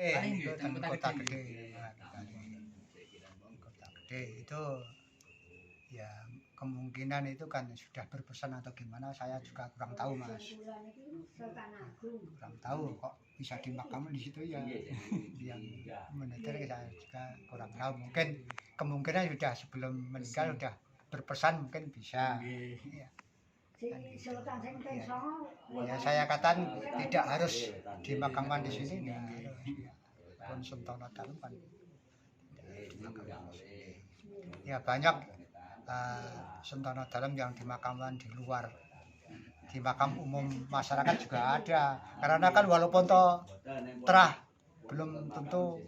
Itu dan kota gede. Kota gede itu ya kemungkinan itu kan sudah berpesan atau gimana saya juga kurang tahu Mas. Kurang tahu kok bisa dimakamkan di situ ya. Yang monitor saya juga kurang tahu. Mungkin kemungkinan sudah sebelum meninggal sudah berpesan mungkin bisa. Ya. Ya saya katakan tidak harus dimakamkan di sini ya. Pun Suntono Dalem kan dimakamkan di sini. Ya banyak Suntono Dalem yang dimakamkan di luar. Di makam umum masyarakat juga ada. Karena kan walaupun toh terah belum tentu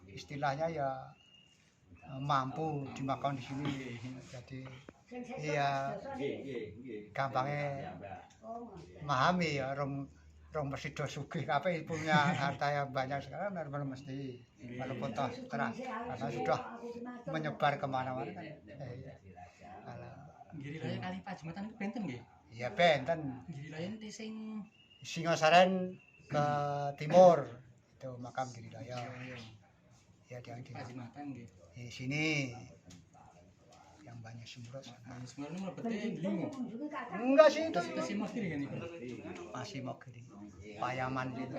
istilahnya ya mampu dimakamkan di sini. Jadi iya gampangnya memahami ya rong mesti do sugih kabeh punya harta yang banyak sekarang normal mesti walaupun toh terah karena sudah menyebar kemana-mana kan. Giri Raya kali Pajumatan itu benten nggih? Iya benten. Giri Raya itu sing Singosaren ke timur itu makam Giri Raya. Ya yang di Pajumatan nggih. Di sini yang banyak sembrot sana. Sebenarnya mlebete Dlingo. Enggak sih itu Masih mau kiri kan itu? masih mau gini. Payaman gitu.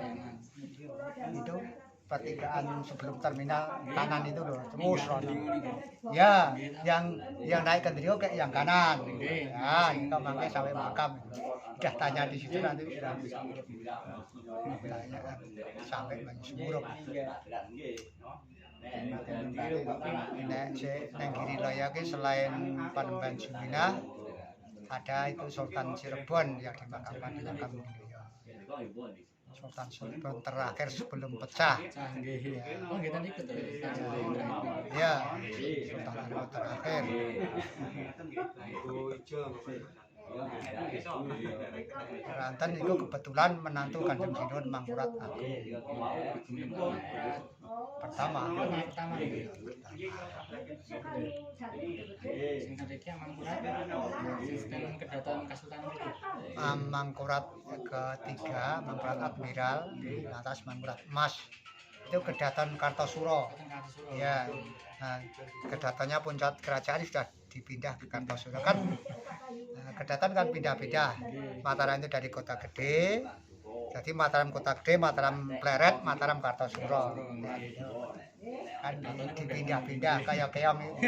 Itu pertigaan sebelum terminal kanan itu loh terus ya yang naik ke Drio kayak yang kanan ya ini makanya sampai makam udah tanya di situ nanti udah tanya sampai banyak semuruk neng Giri Raya selain Panembahan Suminah ada itu Sultan Cirebon yang dimakamkan di makam Giri Raya. Sultan Cirebon terakhir sebelum pecah. Oh, kita ikut ya. Sultan Cirebon terakhir. Ranten itu kebetulan menantu Kanjeng Sinun Mangkurat Agung. Pertama. Mangkurat ketiga, Mangkurat Admiral, di atas Mangkurat Mas. Itu Kedaton Kartosuro. Ya. Nah, kedatannya puncak kerajaan sudah dipindah ke Kartosuro kan. Kedaton kan pindah-pindah. Mataram itu dari kota gede. Jadi Mataram kota gede, Mataram Pleret, Mataram Kartosuro. Kan dipindah-pindah kayak keong itu.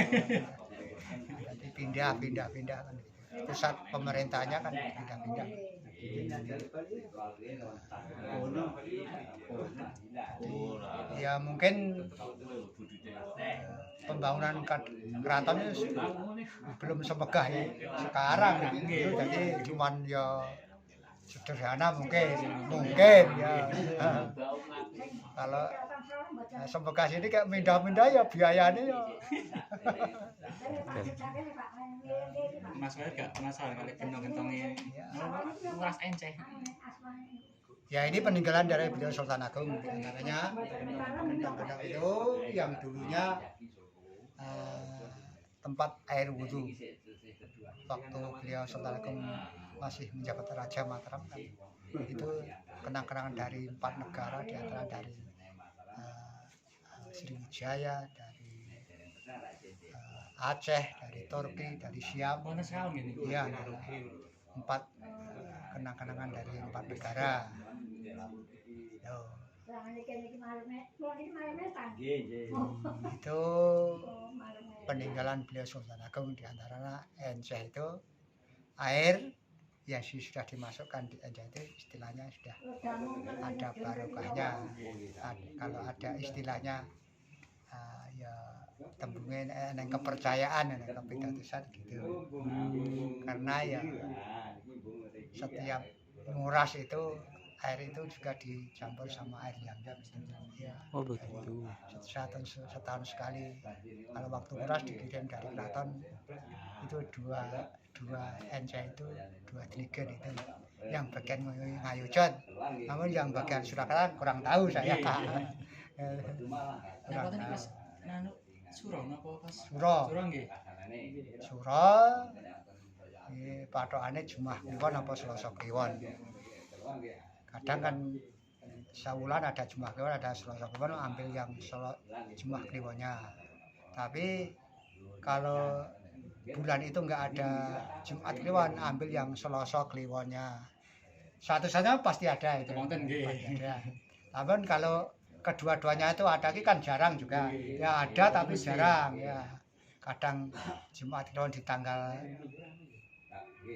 Jadi pindah kan. Pusat pemerintahnya kan pindah-pindah. Ya mungkin pembangunan keraton itu belum semegah ya sekarang gitu. Jadi cuman ya sederhana mungkin ya. Kalau semegah sini kayak pindah-pindah ya biayanya ya. Mas gak penasaran kali gentong-gentongnya nguras enceh. Ya ini peninggalan dari beliau Sultan Agung antaranya gentong-gentong itu yang dulunya tempat air wudhu waktu beliau Sultan Agung masih menjabat Raja Mataram kan itu kenang-kenangan dari 4 negara di antara dari Sriwijaya, dari Aceh, dari Turki, dari Siam. Iya, 4 kenang-kenangan dari 4 negara. Itu peninggalan beliau Sultan Agung di antara enceh itu air yang sudah dimasukkan di enceh itu istilahnya sudah ada barokahnya. Kalau ada istilahnya ya tembungin neng kepercayaan neng kepidatusan gitu. Karena ya setiap nguras itu air itu juga dicampur sama air Zam-Zam ya. Oh begitu. Setahun sekali. Kalau waktu nguras dikirim dari keraton itu dua enceh itu 2 diligen itu yang bagian Ngayujan. Namun yang bagian Surakarta kurang tahu saya. Kurang tahu. Suro napa pas? Suro. Suro nggih. Suro. Pathokane Jumat Kliwon apa Selasa Kliwon. Kadang kan sawulan ada Jumat Kliwon, ada Selasa Kliwon, ambil yang Jumat Kliwonnya. Tapi kalau bulan itu enggak ada Jumat Kliwon, ambil yang Selasa Kliwonnya. Satu-satunya pasti ada itu. Wonten nggih. Pasti ada. Namun kalau kedua-duanya itu ada kan jarang juga. Ya ada tapi jarang ya. Kadang Jumat Kliwon di tanggal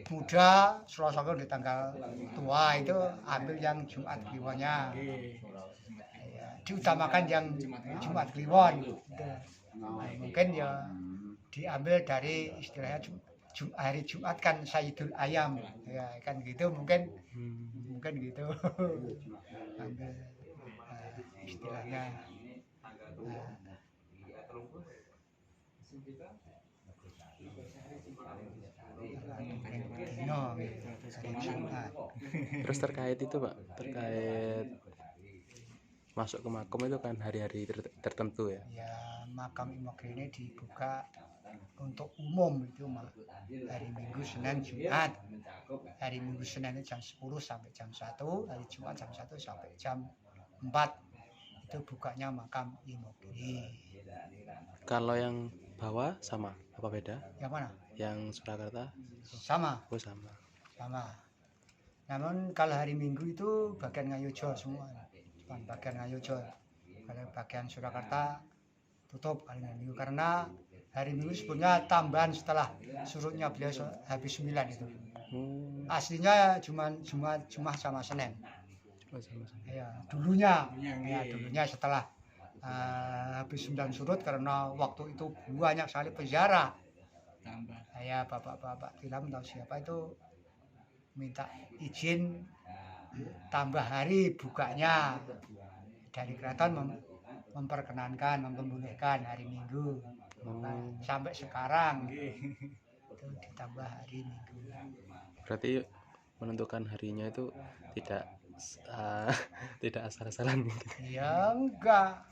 muda, Selasa Kliwon di tanggal tua, itu ambil yang Jumat Kliwonnya. Ya, diutamakan yang Jumat Kliwon. Mungkin ya diambil dari istilahnya hari Jumat kan Sayyidul Ayam, ya kan gitu mungkin gitu. Ambil istilahnya. No, hari Jumat. Terus terkait itu Pak, terkait masuk ke makam itu kan hari-hari tertentu ya. Ya, makam Imogiri ini dibuka untuk umum itu hari Minggu, Senin, Jumat. Hari Minggu, Senin itu jam 10 sampai jam 1, hari Jumat jam 1 sampai jam 4. Itu bukanya makam Imogiri. Kalau yang bawah sama apa beda? Yang mana? Yang Surakarta? Sama. Oh sama. Sama. Namun kalau hari Minggu itu bagian Ngayogja semua. Cuma bagian Ngayogja. Kalau bagian Surakarta tutup hari Minggu karena hari Minggu sebenarnya tambahan setelah surutnya beliau habis 9 itu. Aslinya cuma sama Senin. Oh, sama. Ya, dulunya setelah habis 9 surut karena waktu itu banyak sekali peziarah. Ya, bapak-bapak film tahu siapa itu minta izin tambah hari bukanya dari keraton memperkenankan, membolehkan hari Minggu. Sampai sekarang itu ditambah hari Minggu. Berarti menentukan harinya itu tidak asal-asalan. Ya enggak.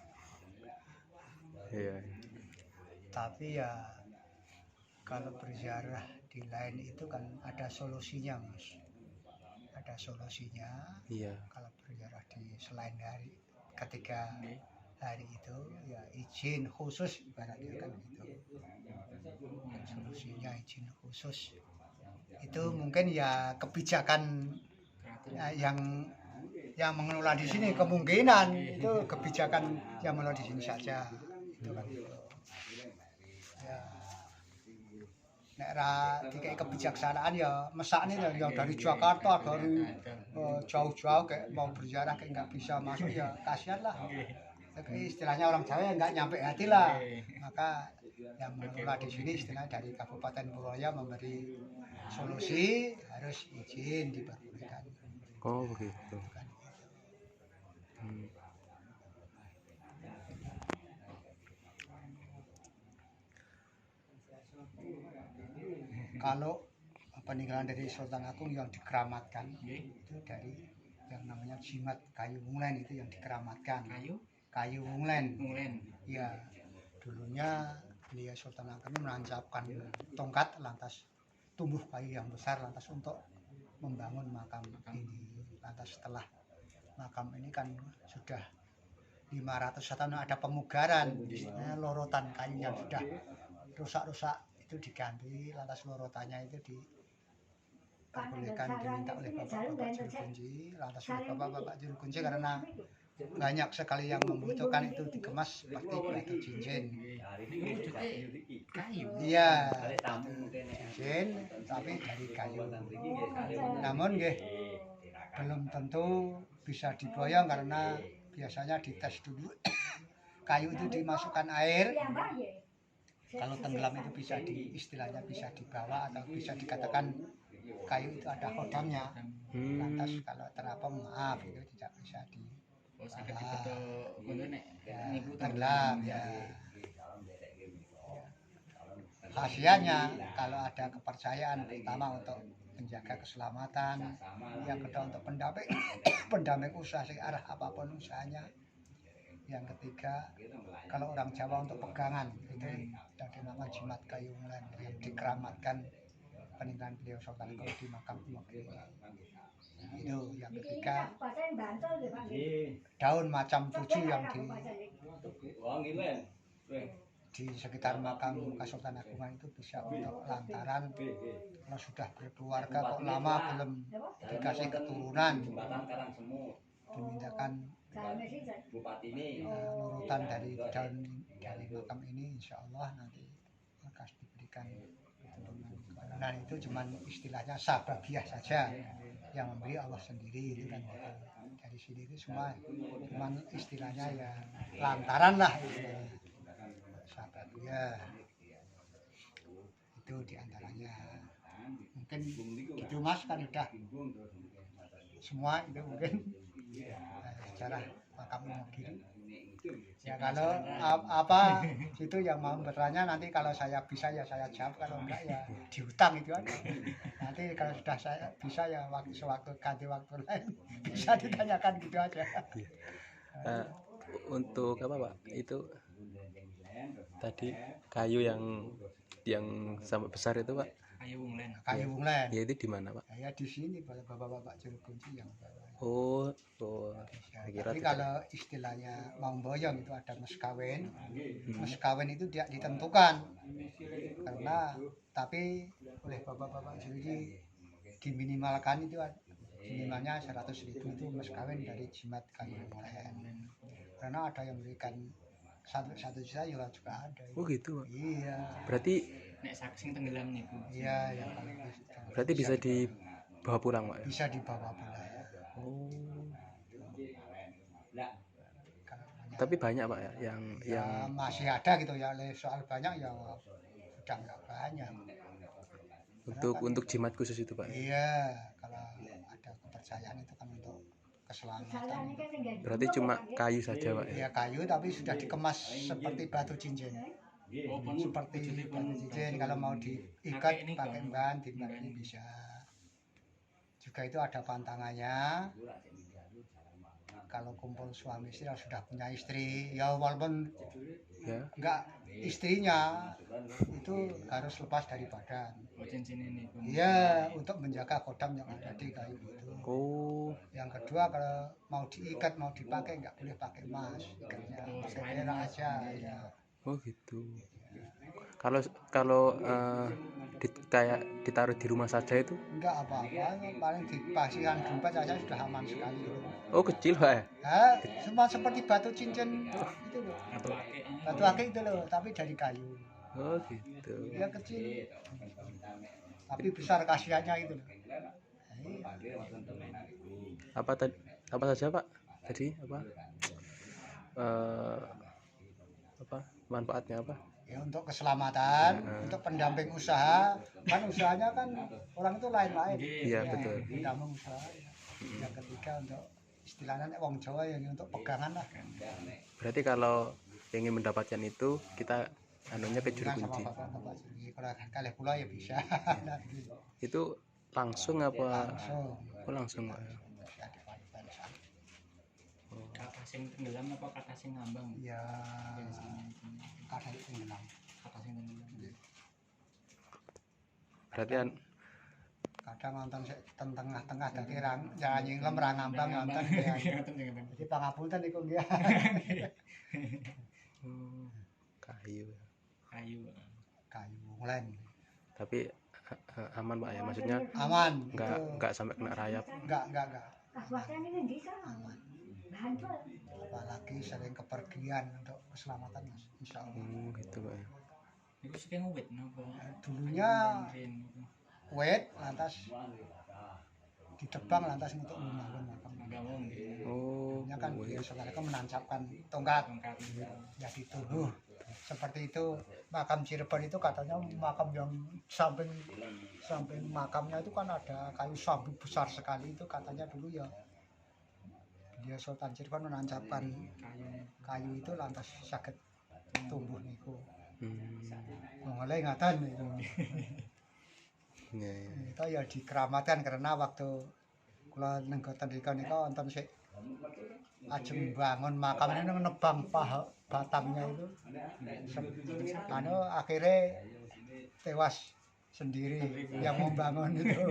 Iya. Tapi ya kalau berziarah di lain itu kan ada solusinya, Mas. Ada solusinya. Iya. Kalau berziarah di selain hari ketika hari itu ya izin khusus ibaratnya kan gitu. Solusinya izin khusus. Itu mungkin ya kebijakan yang mengelola di sini, kemungkinan itu kebijakan yang mengelola di sini saja. Itu kan gitu. Ya. Nek ra dikai kebijaksanaan ya mesakne ya dari Jakarta, dari jauh-jauh kayak mau berziarah kayak nggak bisa masuk ya kasihan lah. Istilahnya orang Jawa ya nggak nyampe hati lah. Maka yang mengelola di sini istilahnya dari Kabupaten Purworejo memberi solusi harus izin diperbolehkan. Oh begitu. Kalau peninggalan dari Sultan Agung yang dikeramatkan itu dari yang namanya jimat kayu munglen, itu yang dikeramatkan. Kayu munglen. Ya, dulunya beliau Sultan Agung menancapkan tongkat lantas tumbuh kayu yang besar lantas untuk membangun makam ini. Lantas setelah makam ini kan sudah 500 tahun ada pemugaran, lorotan kayu yang sudah rusak-rusak itu diganti, lantas lorotannya itu diperbolehkan diminta oleh bapak-bapak juru kunci, lantas oleh bapak-bapak juru kunci karena banyak sekali yang membutuhkan itu dikemas seperti batu cincin. Iya, cincin tapi dari kayu. Namun nggih belum tentu bisa diboyong karena biasanya dites dulu. Kayu itu dimasukkan air. Kalau tenggelam itu bisa istilahnya bisa dibawa atau bisa dikatakan kayu itu ada kodamnya. Lantas kalau terapung maaf itu tidak bisa tenggelam ya. Khasiatnya kalau ada kepercayaan pertama untuk menjaga keselamatan, yang kedua untuk pendamping usaha arah apapun usahanya. Yang ketiga, kalau orang Jawa untuk pegangan itu yang dinamakan jimat kayu munglen yang dikeramatkan peninggalan beliau Sultan Agung di makam Imogiri. itu. Yang ketiga daun macam 7 yang di sekitar makam Kasultanan Agungan itu bisa untuk lantaran kalau sudah berkeluarga kok lama belum dikasih keturunan, dimintakan urutan dari daun dari makam ini, insya Allah nanti akan diberikan keturunan. Dan itu cuma istilahnya sababiah saja, yang memberi Allah sendiri itu kan. Dari sini itu semua cuma istilahnya ya lantaran lah istilahnya. Sababiah itu diantaranya. Mungkin gitu Mas, kan udah semua itu mungkin secara makam Imogiri. Ya kalau apa itu yang mau bertanya nanti kalau saya bisa ya saya jawab, kalau enggak ya dihutang itu aja. Nanti kalau sudah saya bisa ya sewaktu ganti waktu lain bisa ditanyakan gitu aja. Untuk apa Pak? Itu tadi kayu yang sampai besar itu Pak? Kayu Wunglen. Kayu Wunglen. Ya itu di mana Pak? Ya di sini bapak-bapak juru kunci yang bawa. Oh, Ya, kira tapi kalau istilahnya mau boyong itu ada mas kawin. Mas kawin itu tidak ditentukan karena tapi oleh bapak-bapak juri diminimalkan itu minimalnya 100.000 itu mas kawin dari jimat kayu Wunglen. Karena ada yang berikan 1 juta juga ada. Oh gitu Pak? Iya. Berarti Nek saking tenggelam niku. Iya ya kalau berarti bisa dibawa pulang Pak? Bisa dibawa pulang. Oh. Kalau Tapi banyak Pak ya yang masih ada gitu ya, soal banyak ya sudah nggak banyak. untuk jimat khusus itu Pak? Iya, kalau ada kepercayaan itu kan untuk keselamatan. Berarti cuma kayu saja Pak? Iya kayu tapi sudah dikemas seperti batu cincin. Seperti batu cincin, kalau mau diikat pakai ban ini bisa. Juga itu ada pantangannya. Kalau kumpul suami istri sudah punya istri, ya walaupun Ya. enggak istrinya itu harus lepas dari badan. Oh, cincin ini. Iya, untuk menjaga kodam yang ada di kayu itu. Oh. Yang kedua kalau mau diikat mau dipakai nggak boleh pakai emas, ikatnya pakai perak aja. Ya. Oh gitu. Kalau kayak ditaruh di rumah saja itu? Enggak apa-apa, paling dipasangkan dompet saja sudah aman sekali. Oh kecil Pak ya? Semua seperti batu cincin itu loh. Batu akik itu loh, tapi dari kayu. Oh gitu. Ya kecil, tapi besar khasiatnya itu loh. Apa saja Pak? Tadi apa? Apa manfaatnya apa? Ya untuk keselamatan, untuk pendamping usaha, kan usahanya kan orang itu lain-lain. Iya Ya, betul. pendamping usaha. Yang ketiga untuk istilahnya wong Jawa yang untuk pegangan lah. Berarti kalau ingin mendapatkan itu kita anunya ke juru kunci. Bapak juri, kalau kali pula ya bisa. Itu langsung apa? Langsung. Oh langsung Pak. Bisa dipadukan sama. Kata sing tenggelam apa kata sing ngambang? Ya kadang tenggelam. Kata sing tenggelam. Berarti Kadang nonton tengah-tengah dadi jangan nyingklem ra ngambang nonton ya. Jadi pangapunten iku nggih. kayu. Kayu. Kayu Wunglen. Tapi aman Pak ya, maksudnya Aman. nggak sampai kena rayap. Enggak. Aman. Apalagi sering kepergian untuk keselamatan Mas, insya Allah. Gitu Pak ya. Iku sing wit napa? Dulunya wet lantas ditebang lantas untuk membangun makam. Ngomong nggih. Oh. Dulunya kan saudara menancapkan tongkat Tongkat. ya dituduh. Seperti itu makam Cirebon itu katanya makam yang samping makamnya itu kan ada kayu sabit besar sekali, itu katanya dulu ya dia Sultan Cirebon menancapkan kayu itu lantas sakit tumbuh niku. Mulai ngaten itu. Ya. Itu ya dikeramatkan karena waktu kula nenggoten rika nika wonten sik ajeng bangun makam ini nebang batangnya itu. Akhirnya tewas sendiri yang membangun itu.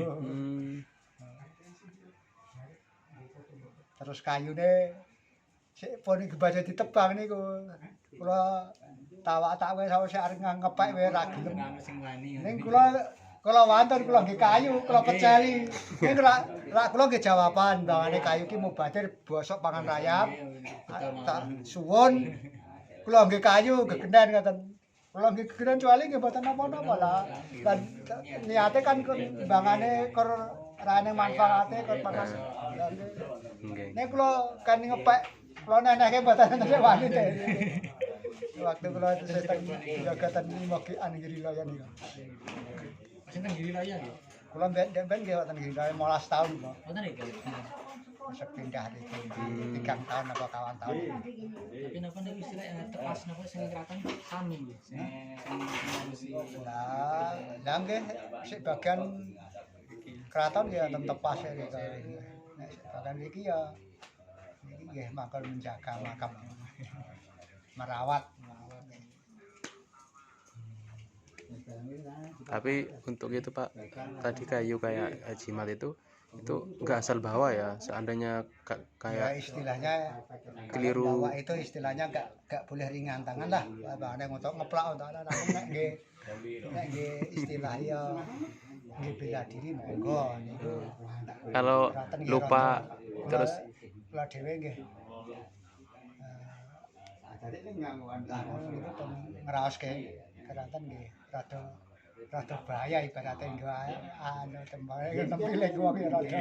Terus kayune sik pun kebaca ditebang niku. Kula tawak-tawak wae sawise arep ngepek wae ra gelem. Ora sing wani. Ning kula wonten kula nggih kayu, kula peceli. Ning ra kula nggih jawaban bangane kayu ki mubadir bosok pangan rayap. Tak suwun kula nggih kayu gegenen ngoten. Kula nggih gegenen cuali nggih mboten napa-napa lah. Lan niate kan bangane kur rane manfaate kur pangan. Nggih. Nek kula kan ngepek kula nenehke mboten enten wani teh. Waktu kula seteng jagatan mogian giri raya niku. Sinten Giri Raya nggih? Kula ben nggih wonten giri raya 15 tahun kok. Wonten iki. Sepindah iki 3 tahun apa kawan tahun. Tapi napa niku istilah yang tepas napa sing keraton sami nggih. Sing Lah nggih sik bagian keraton ya wonten tepas ya gitu. Nek sik bagian iki ya iki nggih makon menjaga makam. Merawat. Tapi untuk itu Pak, tadi kayu kayak jimat itu nggak asal bawa ya. Seandainya Ya kayak istilahnya keliru. bawa itu istilahnya enggak boleh ringan tangan lah. Bahane untuk ngeplak untuk anak nek nggih istilah ya nggih bela diri monggo niku. Kalau Keraton nggih lupa rontok. terus Kula dhewe nggih niku pun ngraoske keraton nggih rada bahaya ibarate nggo anu tembake nempi lek wong ya rada.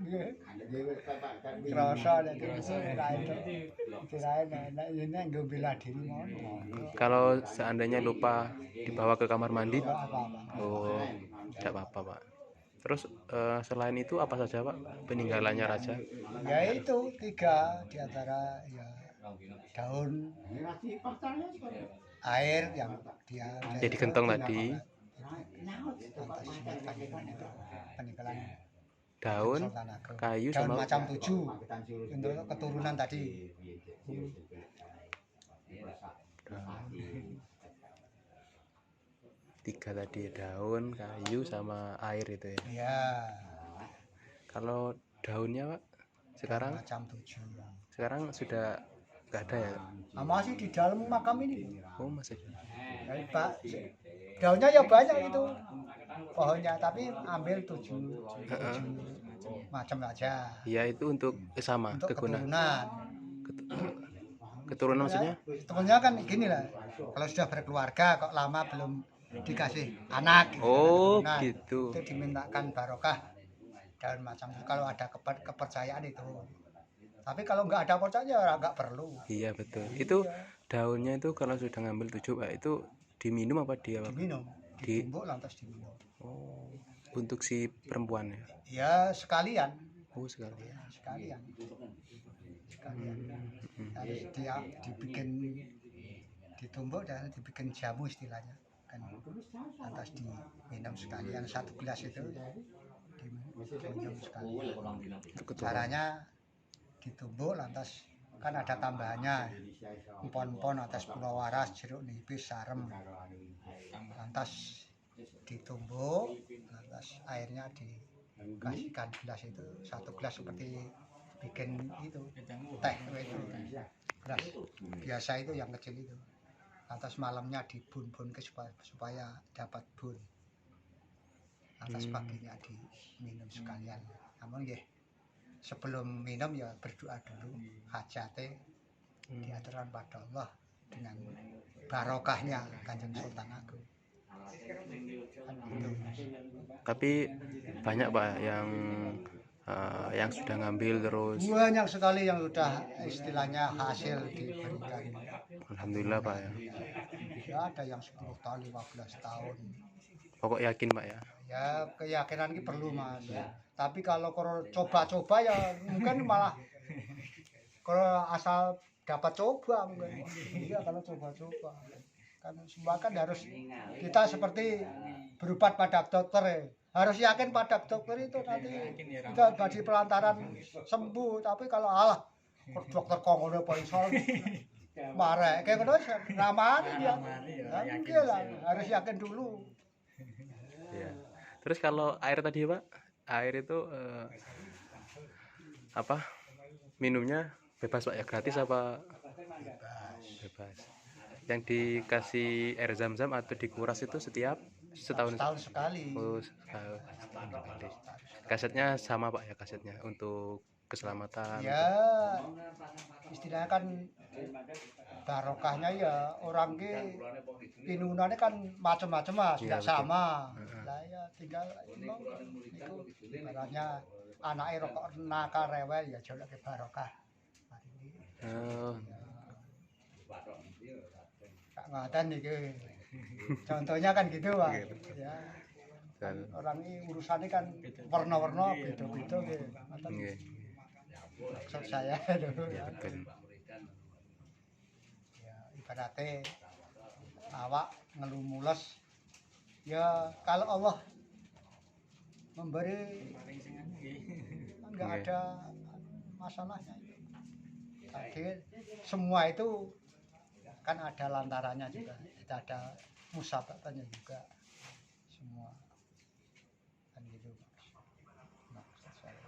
Nggih. Krasa nek kirain nek ini nggo bela diri ngono. kalau seandainya lupa dibawa ke kamar mandi, Apa-apa. oh tidak apa-apa Pak. Terus selain itu apa saja Pak peninggalannya raja? Ya itu 3 di antara ya daun air yang dia Jadi gentong tadi. Lantas peninggalan itu peninggalan Daun, Sultan Agung. kayu Daun sama macam 7 untuk keturunan tadi. tiga tadi, daun, kayu sama air itu ya. Ya, Kalau daunnya Pak sekarang macam 7. sudah nggak ada ya. Masih di dalam makam ini. Oh masih. Ya, Pak, daunnya ya banyak itu pohonnya, tapi ambil 7 macam aja Ya itu untuk sama untuk kegunaan. keturunan. Keturunan maksudnya? Sebenarnya kan gini lah, kalau sudah berkeluarga kok lama belum dikasih anak. Oh Nah, gitu. itu dimintakan barokah daun macam itu kalau ada kepercayaan itu. Tapi kalau nggak ada percaya ya nggak perlu. Iya betul. Itu daunnya itu kalau sudah ngambil 7 Pak itu diminum apa dia? Diminum, ditumbuk lantas diminum. Oh untuk si perempuan ya? Ya sekalian, Oh sekali. ya, sekalian. Harus dia dibikin ditumbuk dan dibikin jamu istilahnya kan lantas diminum sekalian 1 gelas itu diminum sekalian. Untuk keturunan. Caranya ditumbuk lantas kan ada tambahannya empon-empon atas pulau waras jeruk nipis sarem lantas ditumbuk lantas airnya dikasihkan gelas itu 1 gelas seperti bikin itu teh itu gelas biasa itu yang kecil itu lantas malamnya dibun-bun ke supaya dapat bun lantas paginya diminum sekalian namun nggih sebelum minum ya berdoa dulu hajate diaturkan pada Allah dengan barokahnya Kanjeng Sultan Agung. Kan gitu. Tapi banyak Pak yang sudah ngambil terus. Banyak sekali yang sudah istilahnya hasil diberikan. Alhamdulillah Pak ya. Ya ada yang 10 tahun 15 tahun. Pokok yakin Pak ya. Ya keyakinan ini perlu Mas. Tapi kalau coba-coba ya mungkin malah kalau asal dapat coba mungkin. Iya kalau coba-coba. Kan semua kan harus kita seperti berobat pada dokter ya. Harus yakin pada dokter itu nanti kita bagi pelantaran sembuh. Tapi kalau Allah dokter kongono polisol marah kayak gitu ramah dia. Mungkin lah harus yakin dulu. Ya. Terus kalau air tadi Pak, air itu apa minumnya bebas Pak ya, gratis apa bebas. bebas? Yang dikasih air zam-zam atau dikuras itu setiap setahun? Setahun sekali. Oh, setahun sekali. Kasetnya sama Pak ya, kasetnya untuk keselamatan. Ya istilahnya kan barokahnya ya orang ke pinunannya kan macam-macam mas, Iya, tidak betul. sama. Heeh. Lah ya tinggal itu ibaratnya anaknya rokok nakal rewel ya jolok ke barokah. Mari ini Oh, Kak ngaten iki. Contohnya kan gitu Pak. Iya, betul. Ya. dan Orang ini urusannya kan warna-warna beda-beda gitu. Ngaten. iya, Maksud saya dulu iya, ya. betul. Ya ibaratnya awak ngeluh mules ya kalau Allah memberi Paling sing anu nggih. enggak Iya. ada masalahnya itu. Tapi semua itu kan ada lantarannya juga, kita ada musababnya juga semua kan gitu Mas. Maksud saya.